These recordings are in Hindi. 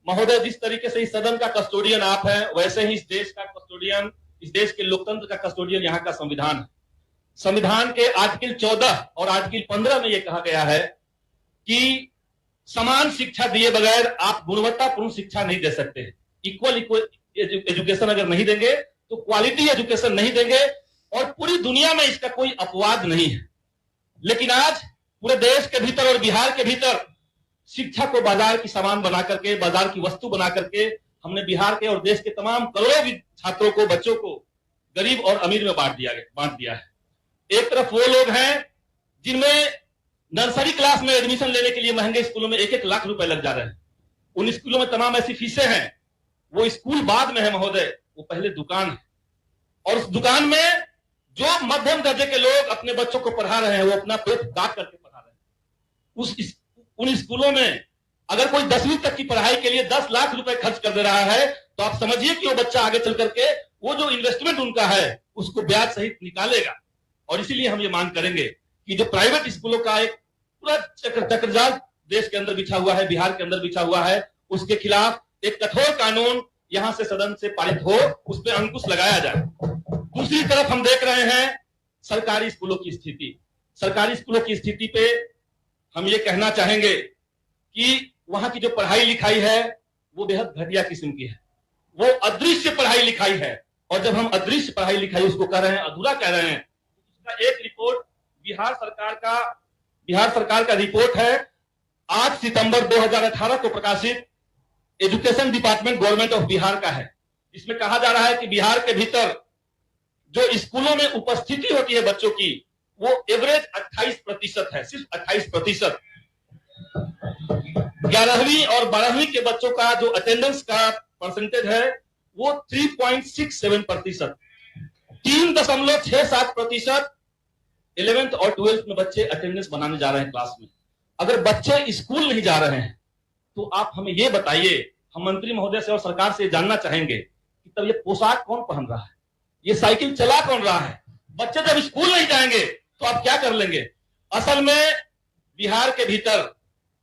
महोदय, जिस तरीके से इस सदन का कस्टोडियन आप हैं, वैसे ही इस देश का कस्टोडियन, इस देश के लोकतंत्र का कस्टोडियन यहाँ का संविधान है। संविधान के आर्टिकल 14 और आर्टिकल 15 में यह कहा गया है कि समान शिक्षा दिए बगैर आप गुणवत्तापूर्ण शिक्षा नहीं दे सकते। इक्वल एजुकेशन अगर नहीं देंगे तो क्वालिटी एजुकेशन नहीं देंगे, और पूरी दुनिया में इसका कोई अपवाद नहीं है। लेकिन आज पूरे देश के भीतर और बिहार के भीतर शिक्षा को बाजार की सामान बना करके, बाजार की वस्तु बना करके हमने बिहार के और देश के तमाम करोड़ों छात्रों को, बच्चों को गरीब और अमीर में बांट दिया है। एक तरफ वो लोग हैं जिनमें नर्सरी क्लास में एडमिशन लेने के लिए महंगे स्कूलों में 1-1 लाख रुपए लग जा रहे हैं। उन स्कूलों में तमाम ऐसी फीसें हैं। वो स्कूल बाद में है महोदय, वो पहले दुकान है, और उस दुकान में जो मध्यम दर्जे के लोग अपने बच्चों को पढ़ा रहे हैं वो अपना पेट दाग करके पढ़ा रहे हैं। उन स्कूलों में अगर कोई 10वीं तक की पढ़ाई के लिए 10 लाख रुपए खर्च कर दे रहा है तो आप समझिए कि वो बच्चा आगे चल करके वो जो इन्वेस्टमेंट उनका है उसको ब्याज सहित निकालेगा। और इसीलिए हम ये मांग करेंगे कि जो प्राइवेट स्कूलों का एक पूरा चक्रजाल देश के अंदर बिछा हुआ है, बिहार के अंदर बिछा हुआ है, उसके खिलाफ एक कठोर कानून यहां से सदन से पारित हो, उस पर अंकुश लगाया जाए। दूसरी तरफ हम देख रहे हैं सरकारी स्कूलों की स्थिति। सरकारी स्कूलों की स्थिति पे हम ये कहना चाहेंगे कि वहां की जो पढ़ाई लिखाई है वो बेहद घटिया किस्म की है। वो अदृश्य पढ़ाई लिखाई है, और जब हम अदृश्य पढ़ाई लिखाई उसको कह रहे हैं, अधूरा कह रहे हैं, उसका एक रिपोर्ट बिहार सरकार का रिपोर्ट है 8 सितंबर 2018 को प्रकाशित education department government of Bihar का है, जिसमें कहा जा रहा है कि बिहार के भीतर जो स्कूलों में उपस्थिति होती है बच्चों की वो एवरेज 28% है, सिर्फ 28%। 11वीं और 12वीं के बच्चों का जो अटेंडेंस का परसेंटेज है वो 3.67%। 3.67% 11th और 12th में बच्चे अटेंडेंस बनाने जा रहे हैं क्लास में। अगर बच्चे स्कूल नहीं जा रहे हैं तो आप हमें ये बताइए, हम मंत्री महोदय से और सरकार से जानना चाहेंगे कि तब ये पोशाक कौन पहन रहा है, ये साइकिल चला कौन रहा है? बच्चे जब स्कूल नहीं जाएंगे तो आप क्या कर लेंगे? असल में बिहार के भीतर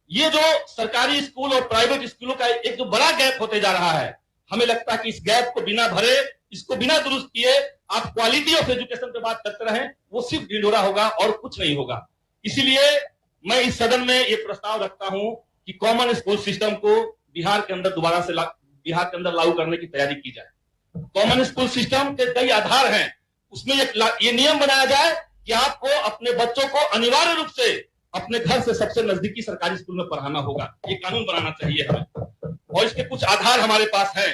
ये जो सरकारी स्कूल और प्राइवेट स्कूलों का एक जो बड़ा गैप होते जा रहा है, हमें लगता है कि इस गैप को बिना भरे, इसको बिना दुरुस्त किए आप क्वालिटी ऑफ एजुकेशन पे बात करते रहें, वो सिर्फ ढिंढोरा होगा और कुछ नहीं होगा। इसीलिए मैं इस सदन में ये प्रस्ताव रखता हूं कि कॉमन स्कूल सिस्टम को बिहार के अंदर दोबारा से बिहार के अंदर लागू करने की तैयारी की जाए। कॉमन स्कूल सिस्टम के कई आधार हैं, उसमें ये नियम बनाया जाए कि आपको अपने बच्चों को अनिवार्य रूप से अपने घर से सबसे नजदीकी सरकारी स्कूल में पढ़ाना होगा। ये कानून बनाना चाहिए हमें, और इसके कुछ आधार हमारे पास हैं।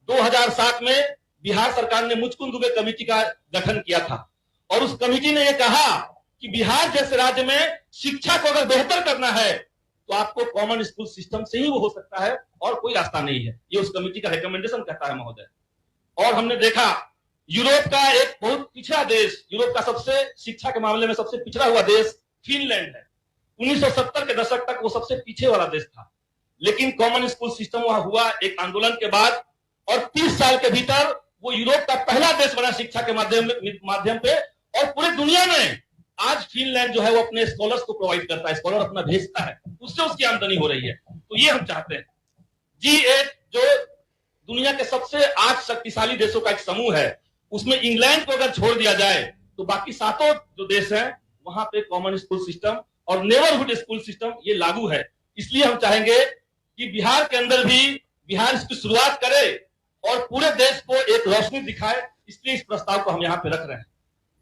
2007 में बिहार सरकार ने मुचकुंद दुबे कमेटी का गठन किया था, और उस कमेटी ने यह कहा कि बिहार जैसे राज्य में शिक्षा को अगर बेहतर करना है तो आपको कॉमन स्कूल सिस्टम से ही वो हो सकता है, और कोई रास्ता नहीं है। ये उस कमेटी का रिकमेंडेशन कहता है महोदय। और हमने देखा यूरोप का एक बहुत पिछड़ा देश, यूरोप का सबसे शिक्षा के मामले में सबसे पिछड़ा हुआ देश फिनलैंड है। 1970 के दशक तक वो सबसे पीछे वाला देश था, लेकिन कॉमन स्कूल सिस्टम वहां हुआ एक आंदोलन के बाद, और 30 साल के भीतर वो यूरोप का पहला देश बना शिक्षा के माध्यम पे। और पूरी दुनिया में आज फिनलैंड जो है वो अपने स्कॉलर्स को प्रोवाइड करता है, स्कॉलर अपना भेजता है, उससे उसकी आमदनी हो रही है। तो ये हम चाहते हैं G8 जो दुनिया के सबसे 8 शक्तिशाली देशों का एक समूह है, उसमें इंग्लैंड को अगर छोड़ दिया जाए तो बाकी 7 जो देश हैं वहां पे कॉमन स्कूल सिस्टम और नेबरहुड स्कूल सिस्टम ये लागू है। इसलिए हम चाहेंगे कि बिहार के अंदर भी बिहार इसकी शुरुआत करे और पूरे देश को एक रोशनी दिखाए। इसलिए इस प्रस्ताव को हम यहाँ पे रख रहे हैं।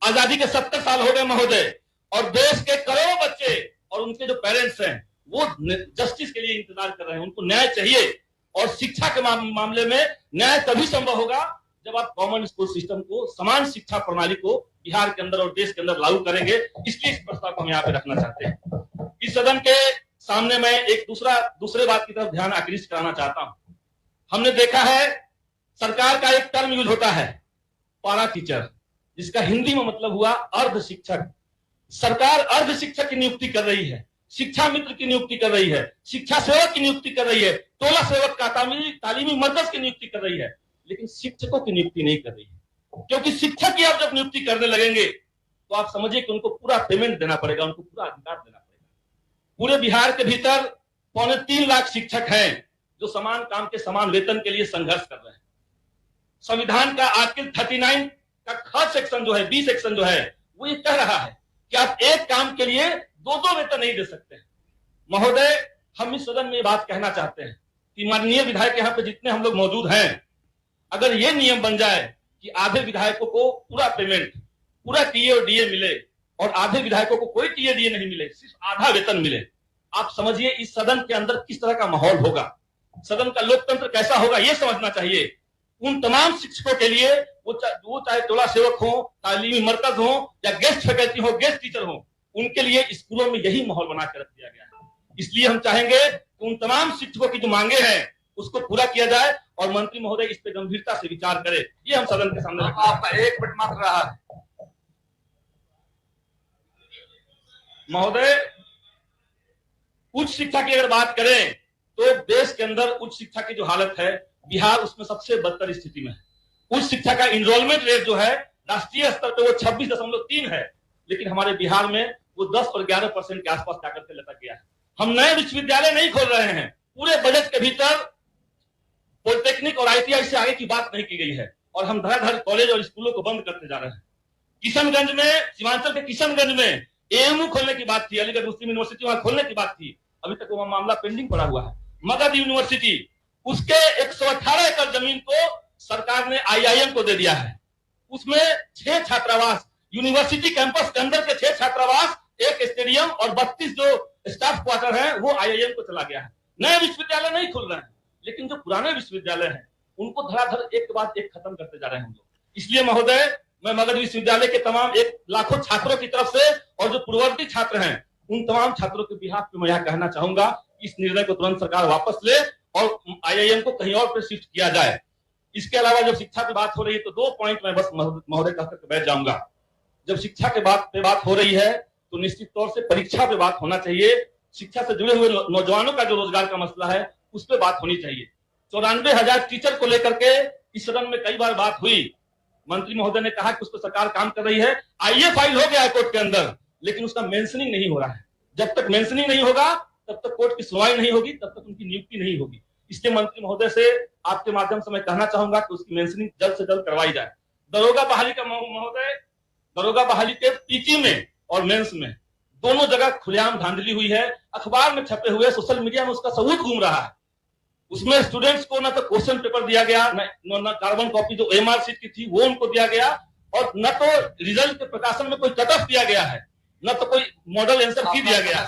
आजादी के 70 साल हो गए महोदय, और देश के करोड़ों बच्चे और उनके जो पेरेंट्स हैं वो जस्टिस के लिए इंतजार कर रहे हैं, उनको न्याय चाहिए। और शिक्षा के मामले में न्याय तभी संभव होगा जब आप कॉमन स्कूल सिस्टम को, समान शिक्षा प्रणाली को बिहार के अंदर और देश के अंदर लागू करेंगे। इसलिए इस प्रस्ताव को हम यहाँ पे रखना चाहते हैं। इस सदन के सामने मैं एक दूसरे बात की तरफ ध्यान आकृष्ट कराना चाहता हूं। हमने देखा है सरकार का एक टर्म यूज होता है पारा टीचर, जिसका हिंदी में मतलब हुआ अर्ध शिक्षक। सरकार अर्ध शिक्षक की नियुक्ति कर रही है, शिक्षा मित्र की नियुक्ति कर रही है, शिक्षा सेवक की नियुक्ति कर रही है, टोला सेवक का तालीमी मरकज की नियुक्ति कर रही है, लेकिन शिक्षकों की नियुक्ति नहीं कर रही है। क्योंकि शिक्षक की आप जब नियुक्ति करने लगेंगे तो आप समझिए कि उनको पूरा पेमेंट देना पड़ेगा, उनको पूरा अधिकार देना पड़ेगा। पूरे बिहार के भीतर 3.25 लाख शिक्षक हैं, जो समान काम के समान वेतन के लिए संघर्ष कर रहे हैं। संविधान का आर्टिकल 39 का ख सेक्शन जो है, बी सेक्शन जो है, वो ये कह रहा है कि आप एक काम के लिए दो वेतन नहीं दे सकते। महोदय, हम इस सदन में बात कहना चाहते हैं कि माननीय विधायक यहाँ पे जितने हम लोग मौजूद हैं, अगर ये नियम बन जाए कि आधे विधायकों को पूरा पेमेंट, पूरा टीए और डीए मिले और आधे विधायकों को कोई टीए डीए नहीं मिले, सिर्फ आधा वेतन मिले, आप समझिए इस सदन के अंदर किस तरह का माहौल होगा, सदन का लोकतंत्र कैसा होगा, ये समझना चाहिए। उन तमाम शिक्षकों के लिए, वो चाहे टोला सेवक हो, तालीमी मरकज हो या गेस्ट फैकल्टी हो, गेस्ट टीचर हो, उनके लिए स्कूलों में यही माहौल बना के रख दिया गया है। इसलिए हम चाहेंगे कि उन तमाम शिक्षकों की जो मांगे हैं उसको पूरा किया जाए और मंत्री महोदय इस पे गंभीरता से विचार करें। ये हम सदन के सामने आपका 1 मिनट मात्र रहा है। महोदय, उच्च शिक्षा की अगर बात करें तो देश के अंदर उच्च शिक्षा की जो हालत है, बिहार उसमें सबसे बदतर स्थिति में है। उच्च शिक्षा का इनरोलमेंट रेट जो है राष्ट्रीय स्तर पे वो 26.3 है, लेकिन हमारे बिहार में वो 10 और 11% के आसपास जाकर के लटक गया है। हम नए विश्वविद्यालय नहीं खोल रहे हैं, पूरे बजट के भीतर पॉलिटेक्निक और आईटीआई से आगे की बात नहीं की गई है और हम धड़ाधड़ कॉलेज और स्कूलों को बंद करते जा रहे हैं। किशनगंज में, सीमांचल के किशनगंज में एएमयू खोलने की बात थी, अलीगढ़ मुस्लिम यूनिवर्सिटी वहां खोलने की बात थी, अभी तक वो मामला पेंडिंग पड़ा हुआ है। मगध यूनिवर्सिटी, उसके 118 एकड़ जमीन को सरकार ने आईआईएम को दे दिया है। उसमें 6 छात्रावास, यूनिवर्सिटी कैंपस के अंदर के 6 छात्रावास, एक स्टेडियम और 32 जो स्टाफ क्वार्टर है वो आईआईएम को चला गया है। नए विश्वविद्यालय नहीं खुल रहे हैं, लेकिन जो पुराने विश्वविद्यालय हैं उनको धड़ाधड़ एक के बाद एक खत्म करते जा रहे हैं हम लोग। इसलिए महोदय, मैं मगध विश्वविद्यालय के तमाम 1 लाखों छात्रों की तरफ से और जो पूर्ववर्ती छात्र हैं उन तमाम छात्रों के बिहाफ पे मैं यह कहना चाहूंगा इस निर्णय को तुरंत सरकार वापस ले और आईआईएम को कहीं और पे शिफ्ट किया जाए। इसके अलावा जब शिक्षा की बात हो रही है तो 2 पॉइंट मैं बस महोदय कहकर के बैठ जाऊंगा। जब शिक्षा के बात हो रही है तो निश्चित तौर से परीक्षा पे बात होना चाहिए। शिक्षा से जुड़े हुए नौजवानों का जो रोजगार का मसला है उस पर बात होनी चाहिए। 94,000 टीचर को लेकर के इस सदन में कई बार बात हुई। मंत्री महोदय ने कहा कि उस पर सरकार काम कर रही है। आईए फाइल हो गया है कोर्ट के अंदर, लेकिन उसका मेंशनिंग नहीं हो रहा है। जब तक मेंशनिंग नहीं होगा तब तक कोर्ट की सुनवाई नहीं होगी, तब तक उनकी नियुक्ति नहीं होगी। इसलिए मंत्री महोदय से आपके माध्यम से मैं कहना चाहूंगा कि उसकी मेंशनिंग जल्द से जल्द करवाई जाए। दरोगा बहाली का महोदय, दरोगा बहाली के पीटी में और मेंस में दोनों जगह खुलेआम धांधली हुई है। अखबार में छपे हुए, सोशल मीडिया में उसका सबूत घूम रहा है। उसमें स्टूडेंट्स को न तो क्वेश्चन पेपर दिया गया, न कार्बन कॉपी जो एमआर शीट की थी वो उनको दिया गया, और न तो रिजल्ट के प्रकाशन में कोई कट ऑफ दिया गया है, न तो कोई मॉडल आंसर की दिया गया।